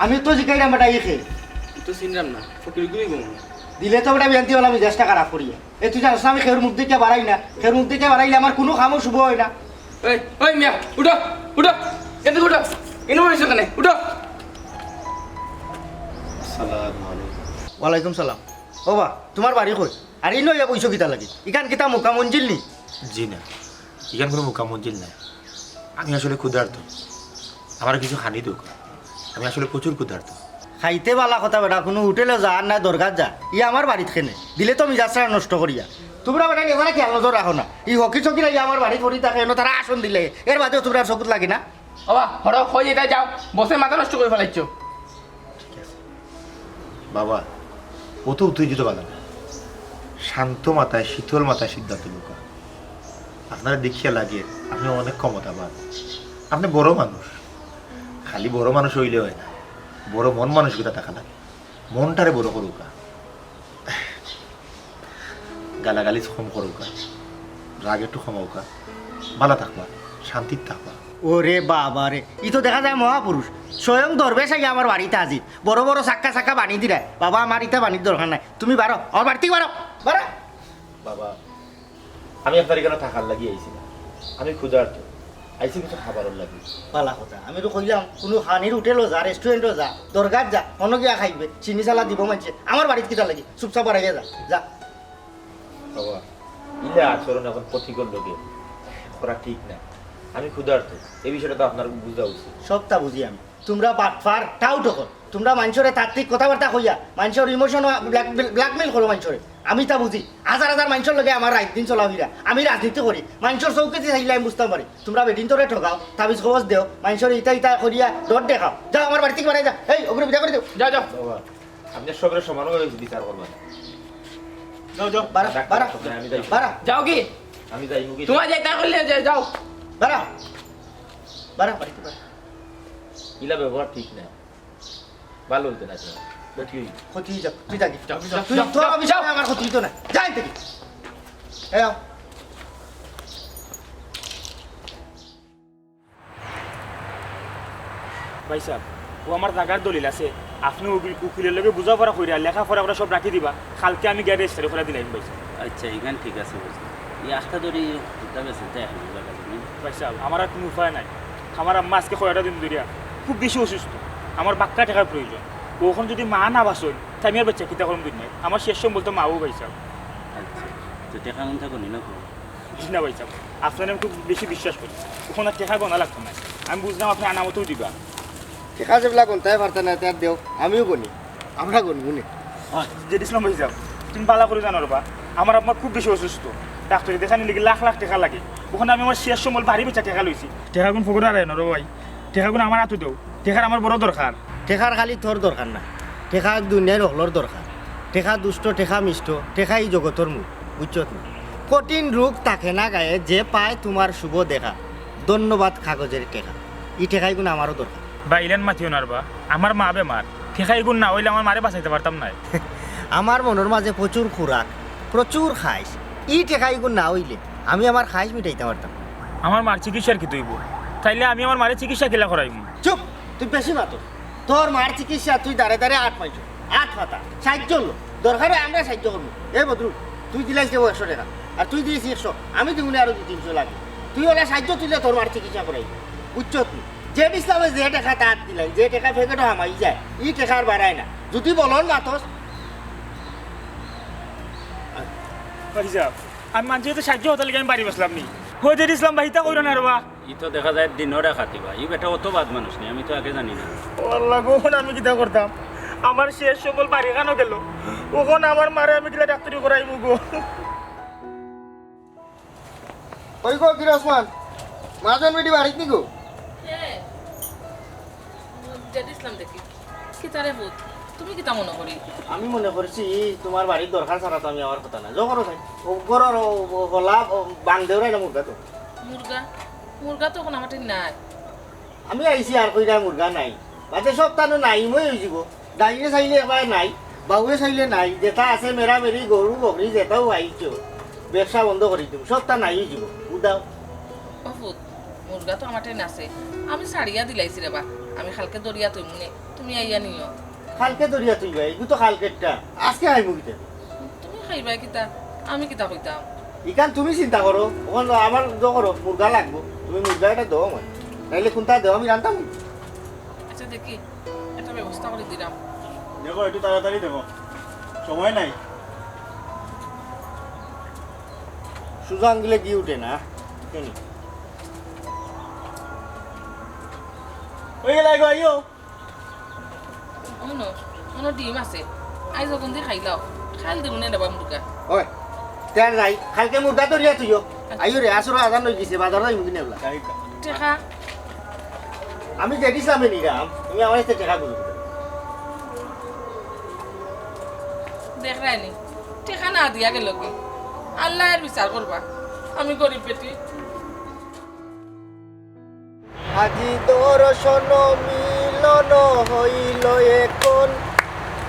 আমি তো জিকাইলাম বেটা ইয়ে খেয়ে তো চিনলাম না ফকির গুলি গো দিলে তো বেটা বিয়ান্তি হলাম আমি চেষ্টা খারাপ করিয়া এই তুই জানিস না আমি খেউর মুখ দিকে বাড়াই না খেউর মুখ দিকে বাড়াইলে আমার কোনো কামও শুভ হয় না। ওই ওই মিয়া উঠো উঠো এদিকে উঠো ইনো হইছো কেন উঠো আসসালামু আলাইকুম। ওয়ালাইকুম সালাম। ও বা তোমার বাড়ি কই আর ইনো ইয়া বইছো কিতা লাগি ইখান কিতা মোকা মঞ্জিল নি? জি না, এখানে কোনো মোকা মঞ্জিল নাই। আমি আসলে ক্ষুধার্ত, আমার কিছু হানি দোক। আমি আসলে প্রচুর ক্ষুধার্ত। খাইতে বালা কথা বেটা কোনো হোটেলে যা আর না দরকার যা ই আমার বাড়িত খেনে দিলে তো মিজাজটা নষ্ট করিয়া তোমরা বেটা এখানে খেয়াল নজর রাখো না ই হকি চকি লাগে আমার বাড়ি পড়ি থাকে এনে তারা আসন দিলে এর বাদেও তোমরা চকুত লাগে না। বাবা হড় হই এটা যাও বসে মাথা নষ্ট করে ফেলাইছো বাবা ও তো উত্তেজিত বালা না, শান্ত মাথায় শীতল মাথায় সিদ্ধান্ত লোকা। আপনারা দেখিয়া লাগে আপনি অনেক ক্ষমতাবান, আপনি বড় মানুষ। খালি বড় মানুষ হইলে হয় না, বড় মন মানসিকতা থাকা লাগে। মনটারে বড় করুকা, গালাগালি কম করুকা, রাগ একটু কমাউকা, ভালো থাকবা, শান্তির থাকবা। ওরে বাবা রে ই তো দেখা যায় মহাপুরুষ স্বয়ং দরবেশ আগে আমার বাড়িতে আজি বড় বড় চাক্কা চাক্কা বানিয়ে দিরা বাবা আমার ইটা বানির দরকার নাই তুমি বারো আমার বাড়িতে বারো বারো। বাবা আমি আপনার এখানে থাকার লাগি আইছি না, আমি ক্ষুধার্ত আইছি কিছু খাবারের লাগি। পালা কথা আমি তো কইলাম কোনো হানির হোটেলও যা রেস্টুরেন্টও যা দরকার যা অন্য গিয়া খাইবে চিনি চালা দিব মানছে আমার বাড়িতে কিটা লাগি চুপচাপ বাড়াইয়া যা যা। বাবা ইলে আচরণ এখন প্রতিকূল লোকে করা ঠিক না। আমি ক্ষুধার্ত, এই বিষয়টা তো আপনার বুঝা উচিত। সবটা বুঝি আমি তোমরা বাটফার টাও তখন তোমরা মানুষরে তাত্ত্বিক কথাবার্তা কইয়া মানুষের ইমোশন ব্ল্যাকমেল করো মানুষরে আমি তা বুঝি হাজার হাজার মানুষের লগে আমার রাত দিন চলাফিরা আমি রাজনীতি করি মানুষের চৌকেতে থাকলে আমি বুঝতে পারি তোমরা বেদিন তোরে ঠকাও তাবিজ খবর দেও মানুষের ইটা ইটা করিয়া ডট দেখাও যাও আমার বাড়ি থেকে বাড়াই যা এই ওগুলো বিদা করে দেও যাও যাও বাবা আপনি সবের সমানভাবে বিচার করবেন। যাও যাও বাড়া বাড়া আমি যাই, বাড়া যাও কি আমি যাই মুখে তোমার যাইতা করলে যাও বাড়া বাড়া বাড়িতে বাড়া ইলা ব্যবহার ঠিক না, ভালো হইতে না তোমার। ঠিক হইছে। ক্ষতি যা তুই যাবি যাও, তুই যাও, তুই যাও, তোর যাও, অভিশাপে যাও। আমার ক্ষতি হতো না যাই থেকে এই আও। ভাই সাহেব ও আমার জায়গার দলিল আছে, আপনি উকিলের লগে বুঝাপড়া কইরা লেখাপড়া করে সব রাখি দিবা, কালকে আমি গ্যারেজ রেজিস্টারি করে দিলাম ভাই সাহেব। আচ্ছা এখান ঠিক আছে বুঝলি এই আস্থা ধরে তবে চিন্তা এখন ভাই সাহেব আমার আর কোনো উপায় নাই, আমার আম্মা আজকে কয়টা দিন ধরিয়া খুব বেশি অসুস্থ, আমার বাক্কা টাকার প্রয়োজন। ওখন যদি মা না বাসন তাই আমি আর বাচ্চা কিতা করুন দিন নাই, আমার শেষ সময় বলতো মাও ভাই সাহেব। আচ্ছা তো টেকা মন থাকো নি না না ভাই সাহেব আপনার আমি খুব বেশি বিশ্বাস করি, ওখানে আর টেকা গোনা লাগতো না, আমি বুঝলাম আপনি আনামতেও দিবা। দেখা যেগুলা কোনটাই পারতে না তার দেও আমিও গনি আমরা গনবো নে যে ইসলাম ভাই সাহেব তুমি বালা করে জানো বা আমার আম্মা খুব বেশি অসুস্থ, ডাক্তারি দেখানি লিখে লাখ লাখ টাকা লাগে, ওখানে আমি আমার শেষ সময় ভারী বেচা টাকা লইছি, টেকাগুন ফকর আর না ভাই, টেকাগুন আমার হাতে দেও, টেকার আমার বড় দরকার। টেকার খালি তোর দরকার না টেকা দুনিয়ার হলর দরকার টেকা দুষ্ট টেকা মিষ্ট টেকা এই জগতর মুখ বুঝছত না কঠিন রোগ থাকে না গায়ে যে পায় তোমার শুভ দেখা ধন্যবাদ কাগজের টেকা ই টেকাই গুণ আমারও দরকার। বা ইলেন মাতিও নার বা আমার মা বেমার, টেকাই গুণ না হইলে আমার মারে বাঁচাইতে পারতাম না। আমার মনের মাঝে প্রচুর খুরাক প্রচুর খাইস ই টেকাই গুণ না হইলে আমি আমার খাইস মিটাইতে পারতাম। আমার মার চিকিৎসার কি তুইব, তাইলে আমি আমার মারে চিকিৎসা কেলা করাইব। চুপ তুই বেশি মাতো তোর মার চিকিৎসা তুই দাঁড়ে দাঁড়ে আট পাইছ আট পাতা সাহায্য হলো দরকার হয় আমরা সাহায্য করবো। এই বদরু তুই দিলাইস দেবো 100 টাকা আর তুই দিয়েছি 100 আমি দিব আরো 200-300 লাগে তুই ওরা সাহায্য তুলে তোর মার চিকিৎসা করাই বুঝছ তুই যে ইসলামে যে টাকা তার দিলাই যে টাকা ফেকেটো হামাই যায় ই টাকা আর বাড়ায় না যদি বলন মাতস। আমি মানুষ তো সাহায্য হতে লিগে আমি বাড়ি বসলাম নি হয়ে ইসলাম ভাইতা কইর না রে বা ই তো দেখা যায় দিনরে খাতিবা ই বেটা অত বাদ মানুষ নেই, আমি তো আগে জানি না। আল্লাহ গোখন আমি কিতা করতাম, আমার শেষ সকল বাড়ি খানো গেল, ওখন আমার মারে আমি কিলা ডাক্তারি করাইব গো। ওই গো গিরসমান মাজন বেটি বাড়িত নি গো ইসলাম দেখি কি তারে বোধ তুমি কি তা মনে করি আমি মনে করছি তোমার বাড়ির দরকার ছাড়া তো আমি আমার কথা না যখন তাই ও গরর হলা বাং দেও না মুরগা তো মুরগা মুরগা তো এখন আমার ঠিক নাই আমি আইছি আর কইরা মুরগা নাই বাদে সপ্তাহ নাই মই হয়ে যাব ডাইনে চাইলে এবার নাই বাবুয়ে চাইলে নাই যেটা আছে মেরা মেরি গরু বকরি যেটাও আইছো ব্যবসা বন্ধ করে দিব সপ্তাহ নাই হয়ে যাব উদাও অফুত মুরগা তো আমার ঠিক আছে আমি সারিয়া দিলাইছি রে বা আমি খালকে দরিয়া তুই মনে তুমি আইয়া নিও কালকে ধরিয়া তুই ভাই এগুলো তো কালকেরটা আজকে আইব কিতে তুমি খাইবা কিতা আমি কিতা কইতাম ইখান তুমি চিন্তা করো ওখান আমার দো করো মুরগা লাগবো তুমি মুরগা এটা দাও আমার নাইলে কোনটা দেও আমি রান্তাম আচ্ছা দেখি একটা ব্যবস্থা করে দিলাম দেখো একটু তাড়াতাড়ি দেখো সময় নাই সুজা আঙ্গুলে গিয়ে উঠে না কেনি ওই গেলাই গো আইও অন্য অন্য ডিম আছে আই যখন দিয়ে খাইলাও খাইল দিব নে দেবা মুরগা ওই তেন নাই কালকে মুরগা ধরিয়া তুইও আইও রে আসর আজান হয়ে গেছে বাজার যাই মুগিনে বলা টেকা আমি যেটিছিলাম নিরাম তুমি আমার সাথে টাকা গুলো দেখ রায়নি টেকা না দিয়া গেল কি আল্লাহ এর বিচার করবা আমি গরিব বেটি আজি দর্শন মিলন হইল এখন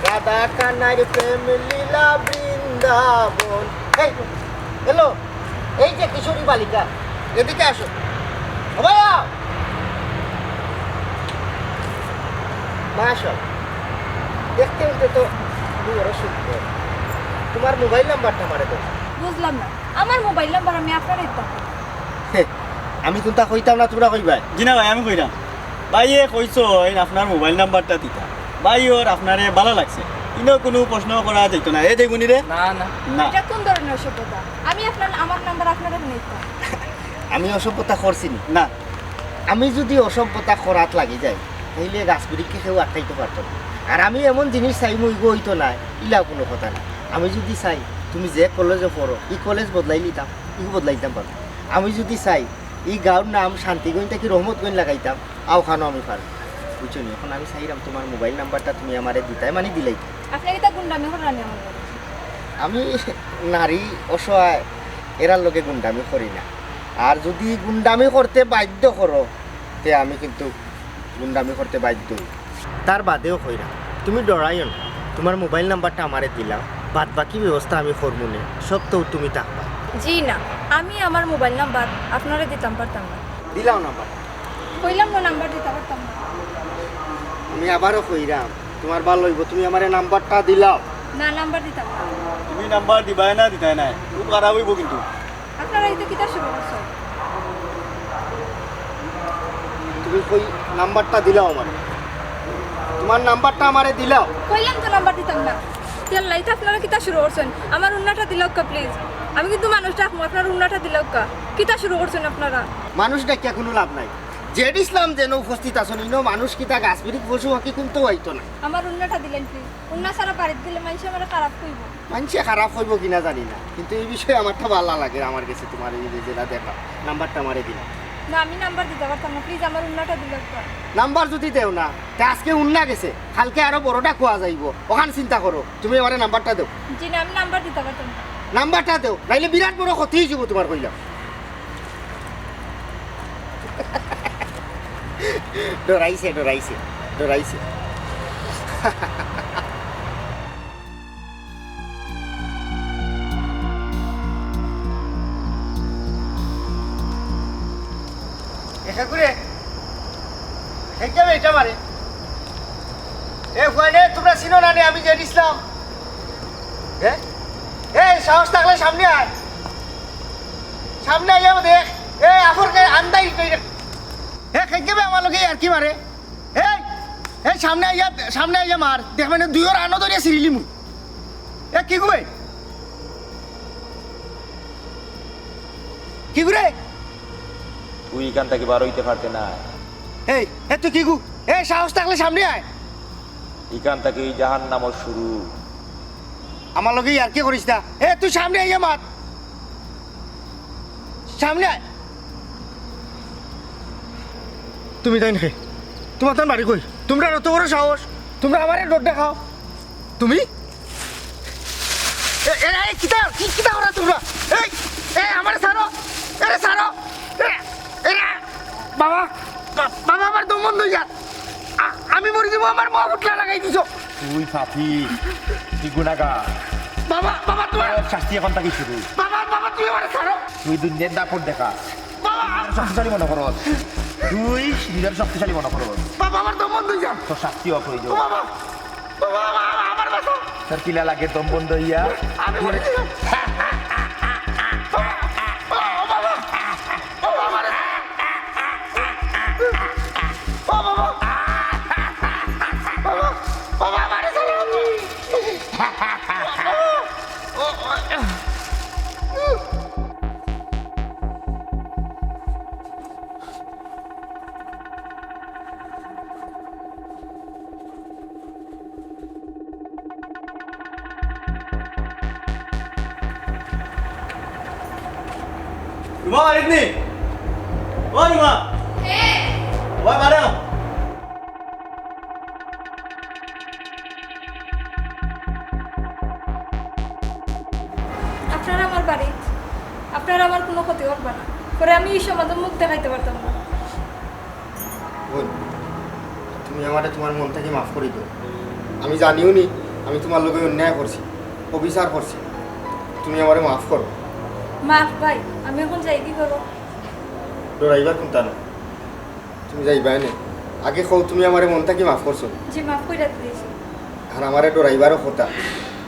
রাধা কানার প্রেম লীলা বৃন্দাবন হ্যালো এই যে কিশোরী বালিকা এদিকে আসো ও ভাইয়া মাশাল দেখতে উঠতে তো তুমি বড় সুন্দর তোমার মোবাইল নাম্বারটা মারে দাও বুঝলাম না আমার মোবাইল নাম্বার আমি আপনার দিতাম আমি কোনটা কইতাম না তোমরা কইবা জিনা ভাই আমি কইরাম ভাইয়ে কইছো আপনার মোবাইল নাম্বারটা দিতা ভাই ওর আপনারে ভালো লাগছে ইনো কোনো প্রশ্ন করা যাইতো না এই দেখুনি রে না না না এটা কোন ধরনের অসভ্যতা আমি আমার নাম্বার আপনার নিতাম আমি অসভ্যতা করছি নি। না আমি যদি অসভ্যতা করাত লাগি যাই তাইলে গাছগুলিকে কেউ আটকাইতে পারতো না আর আমি এমন জিনিস চাই মই হইতো না ইলাও কোনো কথা না আমি যদি চাই তুমি যে কলেজে পড়ো এই কলেজ বদলাই নিতাম ই বদলাই দিতাম পারো আমি যদি চাই এই গাঁর নাম শান্তিগঞ্জ থেকে রহমতগঞ্জ লাগাইতাম আওখানো আমি পারো বুঝছো নি এখন আমি চাইলাম তোমার মোবাইল নাম্বারটা তুমি আমারে দিতাই মানে দিলাই আপনাকে তা গুন্ডামি করানি আমার লগে। আমি নারী অসহায় এরার লোকে গুন্ডামি করি না আর যদি গুন্ডামি করতে বাধ্য করো তে আমি কিন্তু গুন্ডামি করতে বাধ্য হই। তার বাদেও কইরা তুমি ডরাইও না তোমার মোবাইল নাম্বারটা আমারে দিলাম বাদ বাকি ব্যবস্থা আমি করবো না সব তো তুমি থাকবা জি না আমি আমার মোবাইল নাম্বার আপনারে দিতাম পারতাম না দিলাম নাম্বার কইলাম না নাম্বার দিতে পারতাম না আমি আবারও কইরাম তোমার ভালো হইব তুমি আমার নাম্বারটা দিলাও না নাম্বার দিতাম না তুমি নাম্বার দিবাই না দিতাই নাই খুব খারাপ হইব কিন্তু আপনারা এই তো কিতা শুরু করছো তুমি কই নাম্বারটা দিলাও আমার তোমার নাম্বারটা আমারে দিলাও কইলাম তো নাম্বার দিতাম না তেল লাইতে আপনারা কিতা শুরু করছেন আমার উন্নাটা দিলক কা প্লিজ আমি কিন্তু মানুষটা আপনার উন্নাটা দিলক কা কিতা শুরু করছেন আপনারা মানুষ ডাকিয়া কোনো লাভ নাই জেড ইসলাম যেন উপস্থিত আছেন ইনো মানুষ কি তা গাছবিরিক পশু পাখি কিন্তু হইতো না আমার উন্নাটা দিলেন প্লিজ উন্না সারা বাড়িতে দিলে মানুষ আমার খারাপ কইব মানুষে খারাপ হইব কিনা জানি না কিন্তু এই বিষয়ে আমার তো ভালো লাগে আমার কাছে তোমার এই যে যেটা দেখা নাম্বারটা মারে দিলাম না আমি নাম্বার দিতে পারতাম না প্লিজ আমার উন্নাটা দিলক কা নাম্বার যদি দেও না তা আজকে উন্না গেছে কালকে আরো বড়টা কোয়া যাইব ওখান চিন্তা করো তুমি আমার নাম্বারটা দেও জি না আমি নাম্বার দিতে পারতাম না নাম্বারটা দেও নাইলে বিরাট বড় ক্ষতি হয়ে যাব তোমার কইলাম ডরাইছে ডরাইছে ডরাইছে দেখা করে যাবে এটা মারে এ কয়নে তোমরা চিনো না রে আমি যে ইসলাম হ্যাঁ এই সাহস থাকলে সামনে আয় সামনে আইয়া দেখ এই আফরকে আন্দাই কইরে এ খাই যাবে আমার লগে আর কি মারে এই এই সামনে আইয়া মার দেখ মানে দুইর আনো ধরিয়া সিরিলি মুই এ কি গুবে কি গুরে তুই এখান থেকে বার হইতে পারতে না এই এ তুই কি গু এই সাহস থাকলে সামনে আয় এখান থেকে এই জাহান নামর শুরু আমার লগে আর কি করিস না এ তুই সামনে আইয়া মার সামনে আয় তুমি তাই নাকি তোমার তার বাড়ি কই তোমরা অত বড় সাহস তোমরা আমার ডর দেখাও তুমি কিতা কিতা করা তোমরা এই এই আমার সারো এরে সারো বাবা বাবা আমার দম বন্ধ হয়ে যা আমি মরে যাবো আমার মা উঠলা লাগাই দিছো তুই সাথী তুই গুণাগার বাবা বাবা তোমার শাস্তি এখন থেকে শুরু বাবা বাবা তুই আমার সারো তুই দুনিয়ার দাপট দেখা বাবা শক্তিশালী মনে করো তুই নিজের শক্তিশালী মনে করো বাবা আমার দম তো শাস্তি অপ্রয়োজন তার কিলা লাগে দম বন্ধ হইয়া রুমা বাড়িতে ও রুমা ওই ম্যাডাম আপনারা আমার বাড়ি, আপনারা আমার কোনো ক্ষতি করবে না, পরে আমি এই সমাজে মুখ দেখাইতে পারতাম না। বোন, তুমি আমারে তোমার মন থেকে মাফ করে দিও। আমি জানিও নি আমি তোমার লোকে অন্যায় করছি, অবিচার করছি। তুমি আমারে মাফ করো। মাফ ভাই, আমি এখন যাই কি করো? ডরাইবা কোনটা না, তুমি যাইবাই না। আগে কও তুমি আমারে মন থেকে মাফ করছো, যে মাফ করে দিয়েছি। আর আমারে ডরাইবারও কথা,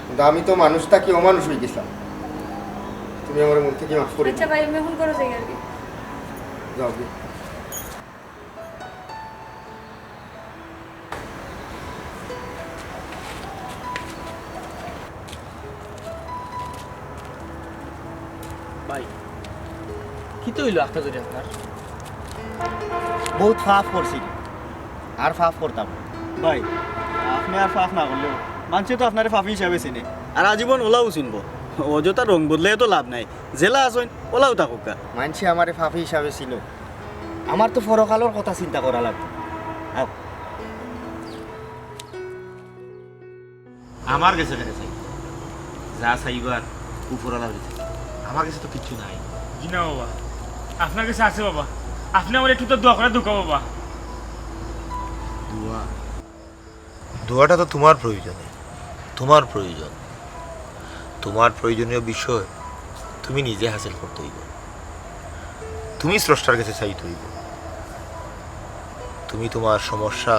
কিন্তু আমি তো মানুষটা কি অমানুষ হয়ে গেছিলাম। তুমি আমার মন থেকে মাফ করে আচ্ছা ভাই, আমি এখন করো যাই আর কি। যাও গে। ভাই কি তো হইলো একটা যদি আপনার বহুত ফাফ করছি আর ফাফ করতাম। ভাই আপনি আর ফাফ না করলেও মানুষে তো আপনার ফাফি হিসাবে চিনে আর আজীবন ওলাও চিনবো অযথা রং বদলে তো লাভ নাই জেলা আসেন ওলাও থাকুক মানছি আমারে ফাফি হিসাবে ছিল, আমার তো পরকালের কথা চিন্তা করা লাগবে। আও আমার কাছে চাই যা চাইবার উপরওয়ালার কাছে, আমার কাছে তো কিচ্ছু নাই। জি না বাবা, আপনার কাছে আছে বাবা, আপনি আমার একটু তো দোয়া করে ঢুকা বাবা। দোয়া দোয়াটা তো তোমার প্রয়োজনে, তোমার প্রয়োজন, তোমার প্রয়োজনীয় বিষয় তুমি নিজে হাসিল করতে হইব, তুমি স্রষ্টার কাছে চাইতে হইব। তুমি তোমার সমস্যা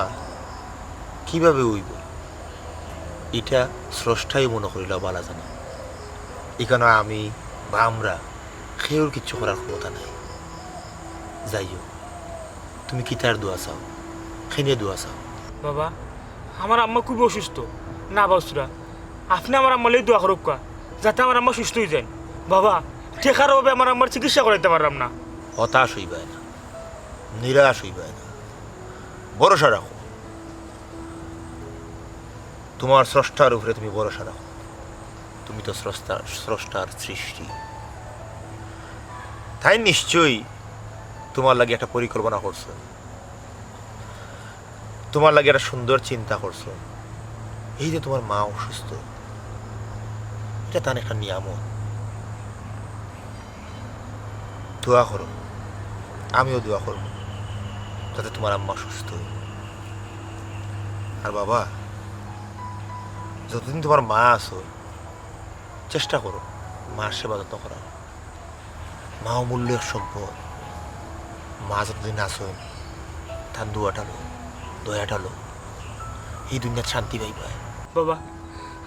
কিভাবে হইব এটা স্রষ্টাই মনে করিলা বালা জানা। এখানে আমি বা আমরা কেউর কিচ্ছু করার ক্ষমতা নাই। যাইও তুমি কি তার দোয়া চাও, খেয়ে দোয়া চাও। বাবা আমার আম্মা খুব অসুস্থ না বাসুরা, আপনি আমার আম্মালেই দোয়া করুক যাতে আমার আম্মা সুস্থ হয়ে যায়। বাবা ঠেকার অভাবে আমার আম্মার চিকিৎসা করাইতে পারলাম না। হতাশ হইবায় না, নিরাশ হইবায় না, ভরসা রাখো। তোমার স্রষ্টার উপরে তুমি ভরসা রাখো। তুমি তো স্রষ্টার সৃষ্টি, তাই নিশ্চয়ই তোমার লাগে একটা পরিকল্পনা করছো, তোমার লাগে একটা সুন্দর চিন্তা করছো। এই যে তোমার মা অসুস্থ, এটা তার একটা নিয়ামত। দোয়া করো, আমিও দোয়া করবো যাতে তোমার আম্মা সুস্থ হয়। আর বাবা যতদিন তোমার মা আছো চেষ্টা করো মার সেবা যত্ন করা। মা অমূল্যের সম্পদ, মা যতদিন আসো তার দোয়াটা লো, দয়াটা লো, এই দুনিয়ার শান্তি পাই পায়। বাবা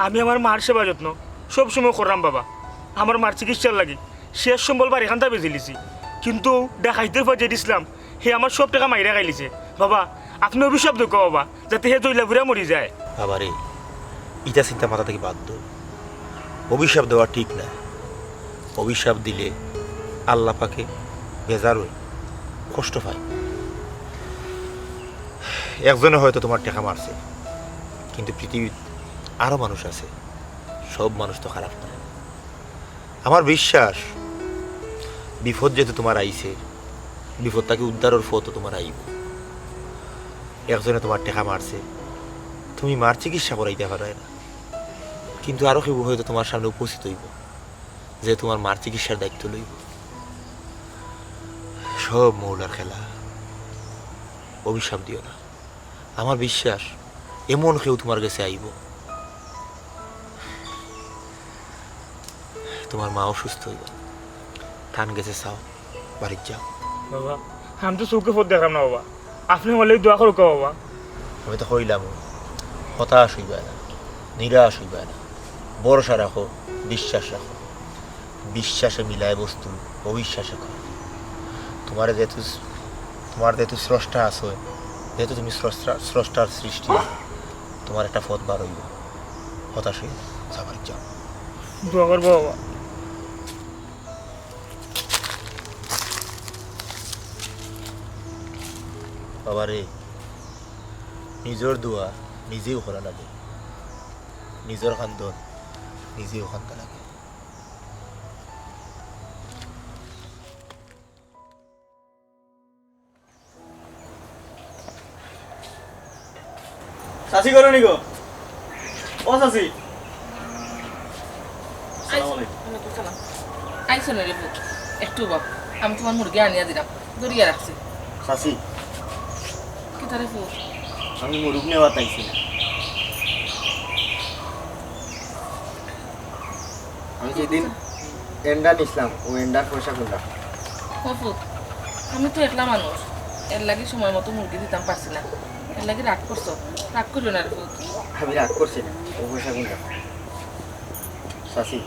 আমি আমার মার সেবা যত্ন সবসময় করলাম বাবা, আমার মার চিকিৎসার লাগে শেষ সম্বলবার এখানটা বেঁচে লিছি, কিন্তু দেখাইতে যে দিছিলাম হে আমার সব টাকা মাইরা খাইলিছে। বাবা আপনি অভিশাপ দেখো বাবা, যাতে হে জইলা ঘুরে মরি যায়। বাবা রে, ইটা চিন্তা মাথা থেকে বাদ দাও। অভিশাপ দেওয়া ঠিক না, অভিশাপ দিলে আল্লাহ পাকে বেজার হই, কষ্ট পায়। একজনে হয়তো তোমার টাকা মারছে, কিন্তু পৃথিবীর আরো মানুষ আছে, সব মানুষ তো খারাপ না। আমার বিশ্বাস বিপদ যেহেতু তোমার আইছে, বিপদটাকে উদ্ধারের ফতো তোমার আইব। একজনে তোমার টাকা মারছে, তুমি মার চিকিৎসা করাইতে পারো না, কিন্তু আরো কেউ হয়তো তোমার সামনে উপস্থিত হইব যে তোমার মার চিকিৎসার দায়িত্ব লইব। সব মৌলার খেলা, অভিশাপ দিও না। আমার বিশ্বাস এমন কেউ তোমার কাছে আইব, তোমার মা অসুস্থ হইব, থান গেছে চাও, বাড়ির যাও। বাবা আমি তো চৌকে ফোর দেখলাম না বাবা, আপনি আমার লাগে দোয়া করুক বাবা। আমি তো কইলাম হতাশ হইবা না, নিরাশ হইবা না, ভরসা রাখো, বিশ্বাস রাখো। বিশ্বাসে মিলায় বস্তু, অবিশ্বাসে করো। তোমার যেহেতু স্রষ্টা আছো, যেহেতু তুমি স্রষ্টার সৃষ্টি, তোমার একটা পথ বার হইব। হতাশ হইব যাবার যাও। দোয়া করবো বাবা। বাবারে, নিজের দোয়া নিজেও করা লাগে, নিজের খান্দন নিজেও খান্দা লাগে। চাষি করো নিগো, ও চাষি। আইসো না রে বুক, একটু বাপ, আমি তোমার মুরগি আনিয়া দিলাম, দরিয়া রাখছি। চাচি, কি তারে ফুক? আমি মুরুগ নেওয়া তাইছি না। আমি যেদিন এন্ডা নিছিলাম, ও এন্ডার পয়সা কোনটা? ও ফুক, আমি তো একলা মানুষ, এর লাগি সময় মতো মুরগি দিতাম পারছি না, এর লাগি রাগ করছো। রাগ করিও না রে ফুক। আমি রাগ করছি না, ও পয়সা কোনটা? চাচি,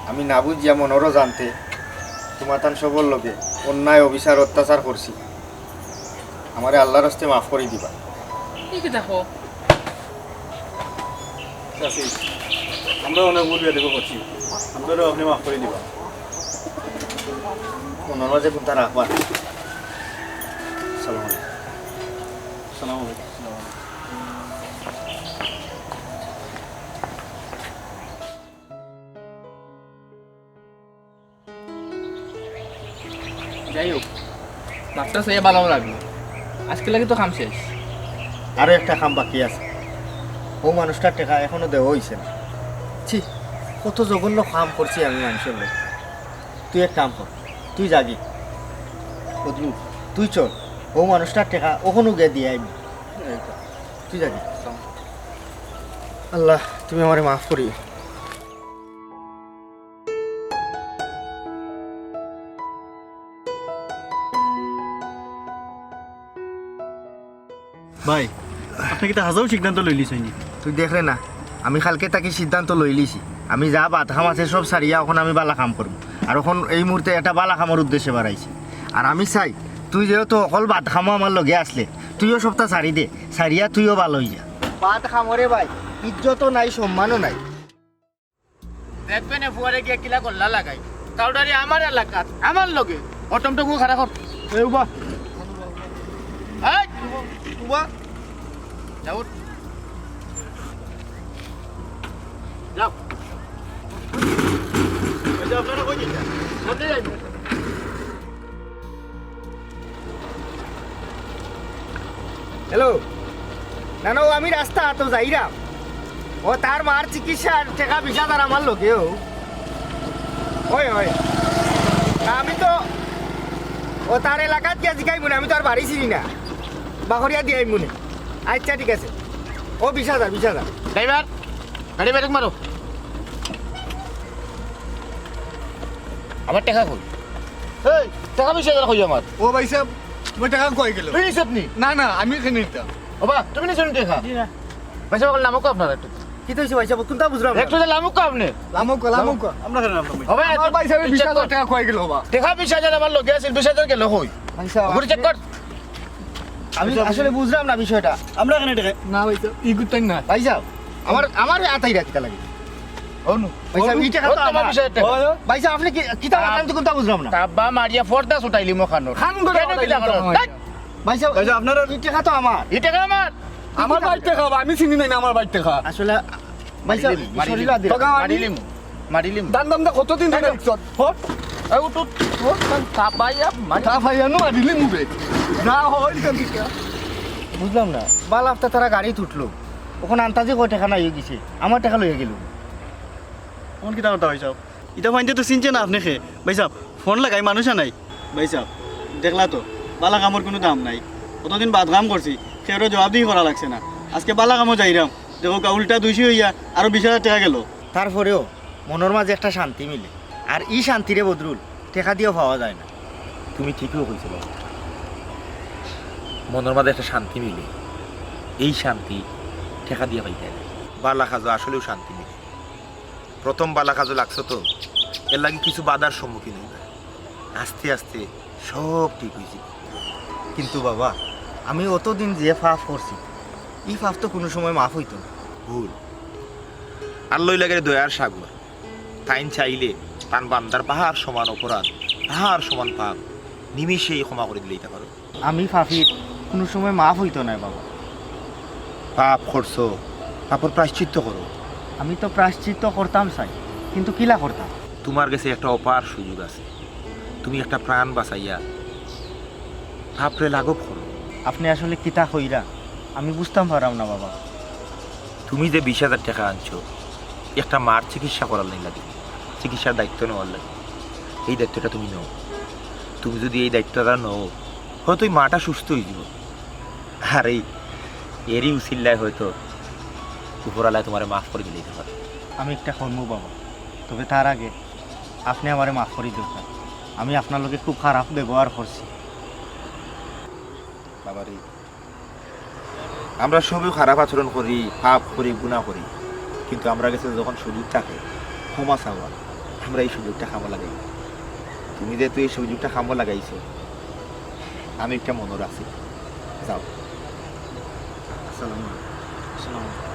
আমি না বুঝিয়া মনেরও জানতে তোমার তান সবর লোকে অন্যায় অবিচার অত্যাচার করছি। আমারে আল্লাহর হস্তে মাফ করে দিবা। কি দেখো চাষি, আমরা অনেক ভুল দেখো করছি, আমাদেরও আপনি মাফ করে দিবা। মনের মাঝে কোনটা রাখবা। সালাম আলাইকুম। সালাম আলাইকুম। যাই হোক, মাছটা সে ভালো লাগলো। আজকে লাগে তো কাম শেষ। আরো একটা কাম বাকি আছে। ও মানুষটার টাকা এখনো দেওয়া হয়েছে না। ছি, কত জঘন্য কাম করছি আমি মানুষের লোক। তুই এক কাম কর, তুই জাগি বদলু, তুই চল, ও মানুষটার টাকা ওখানে গিয়ে দিয়ে আইবি। তুই জাগি। আল্লাহ, তুমি আমারে মাফ করি। ভাই, আপনি কি হাজাও সিদ্ধান্ত লই লিছেন? তুই দেখলে না, আমি কালকে তাকে সিদ্ধান্ত লই লিছি। আমি যা বাদ খাম আছে সব সারিয়া এখন আমি বালা কাম করবো। আর এখন এই মুহূর্তে একটা বালা খামার উদ্দেশ্যে বাড়াইছি। আর আমি চাই তুই যেহেতু অকল বাদ খামো আমার লগে আসলে, তুইও সপ্তাহ সারি দে, সারিয়া তুইও ভালো হয়ে যা। বাদ খামরে ভাই, ইজ্জতও নাই, সম্মানও নাই। দেখবেন ফুয়ারে গিয়ে কিলা করলা লাগাই কাউডারি আমার এলাকাত আমার লগে অটমটমু খারা কর। এই উবা এই উবা যাও যাও। আপনারা কই যেতে? মধ্যে যাইব। হ্যালো, না না, ও আমি রাস্তা তো যাইরাম। ও তার মার চিকিৎসার টাকা 20,000 আমার লোকেও। ওই ওই, আমি তো ও তার এলাকাত গিয়ে জিগাই মনে, আমি তো আর বাড়ি চিনি না, বাখরিয়া দিয়ে মনে। আচ্ছা ঠিক আছে, ও 20,000। ড্রাইভার গাড়ি ব্রেক মারো। আমার টাকা কই? এই টাকা 20,000 কই আমার? ও ভাই সাহেব, তোমার টাকা কই গেল? তুই নিছ নি? না না, আমি এখানে নিতাম। ওবা তুমি নিছ নি টাকা? জি না। পয়সা বল নামক আপনার একটু। কি তো হয়েছে ভাই সাহেব, কোনটা বুঝলাম না। একটু নামক আপনি। লামুক লামুক। আমরা কেন নামলাম? ওবা আমার ভাই সাহেব 20,000 টাকা কই গেল বা? টাকা 20,000 আমার লগে আছে, 20,000 গেল কই? ভাই সাহেব, ঘুরে চেক কর। আমি আসলে বুঝলাম না বিষয়টা। আমরা কেন টাকা? না ভাই সাহেব, ই গুতাই না। ভাই সাহেব, আমার আতাই রাখতে লাগে। অনু ভাই সাহেব, এই টাকা তো তোমার আমার। বিষয় টাকা। ভাই সাহেব, আপনি কি তা আমি তো কোনটা বুঝলাম না। কাবা মারিয়া ফর্দা ছুটাইলি মখানো। খান করে কেন কি টাকা? ভাই সাহেব, ভাই সাহেব, আপনারা এই টাকা তো আমার। এই টাকা আমার। আমার বাড়ি টাকা বা, আমি চিনি নাই না আমার বাড়ি টাকা। আসলে ভাই সাহেব, শরীর আদি টাকা মারিলিম। দান দাম দা কতদিন ধরে ইজ্জত? হট এই উঠু কাবাইয়া মারি। তা ভাই আনো দিলি মুবে। না হয় কেন কি? বুঝলাম না। বাল আফতা তারা গাড়ি তুটলো, ওখানে আন্তাজে কয় টাকা নাই হয়ে গেছে, আমার টাকা লইয়া গেল। কোন কিতা কথা ভাই সাহেব? ইটা ফাইনতে তো চিনছে না আপনি খে। ভাই সাহেব, ফোন লাগাই মানুষ নাই। ভাই সাহেব, দেখলা তো বালা কামর কোনো দাম নাই। কতদিন বাদ কাম করছি, সেরও জবাব দিয়ে করা লাগছে না। আজকে বালা কামও যাইরাম, দেখো উল্টা 200 হইয়া আরো 20,000 টাকা গেল। তারপরেও মনের মাঝে একটা শান্তি মিলে, আর এই শান্তিরে বদরুল টাকা দিয়েও পাওয়া যায় না। তুমি ঠিকই কইছো বাবা, মনের মাঝে একটা শান্তি মিলে, এই শান্তি ঠেকা দিয়ে পাইতে না। বালা কাজও আসলেও শান্তি নেই। প্রথম বালা কাজও লাগছো তো, এর লাগে কিছু বাধার সম্মুখীন হইবে, আস্তে আস্তে সব ঠিক হয়েছে। কিন্তু বাবা, আমি অতদিন যে পাপ করছি, এই পাপ তো কোনো সময় মাফ হইতো না। ভুল। আল্লই লাগে দয়ার সাগর, তাইন চাইলে তান বান্দার পাহাড় সমান অপরাধ, পাহাড় সমান পাপ নিমিষেই ক্ষমা করে দিলেই পারো। আমি পাপির কোনো সময় মাফ হইতো না বাবা। পাপ করছো, পাপর প্রায়শ্চিত্ত করো। আমি তো প্রায়শ্চিত্ত করতাম চাই, কিন্তু কিলা করতাম? তোমার কাছে একটা অপার সুযোগ আছে, তুমি একটা প্রাণ বাঁচাইয়া পাপরে লাঘব করো। আপনি আসলে কিতা কইরা আমি বুঝতাম পারাম না বাবা। তুমি যে 20,000 টাকা আনছো একটা মার চিকিৎসা করার নাই লাগে, চিকিৎসার দায়িত্ব নেওয়ার লাগে। এই দায়িত্বটা তুমি নাও। তুমি যদি এই দায়িত্বটা নাও, হয়তো ওই মাটা সুস্থ হয়ে যাব। আর এরই উচিল্লায় হয়তো উপরালায় তোমার মাফ করে দিলেই পারে। আমি একটা কর্ম বাবা, তবে তার আগে আপনি আমারে মাফ করে দেবেন। আমি আপনার লগে খুব খারাপ ব্যবহার করছি। বাবারে, আমরা সবই খারাপ আচরণ করি, পাপ করি, গুনাহ করি, কিন্তু আমরা কাছে যখন সুযোগ থাকে ক্ষমা চাওয়া, আমরা এই সুযোগটা খামো লাগাই। তুমি যেহেতু এই সুযোগটা খামো লাগাইছো, আমি একটা মনে রাখছি। যাও। আসসালামু আলাইকুম।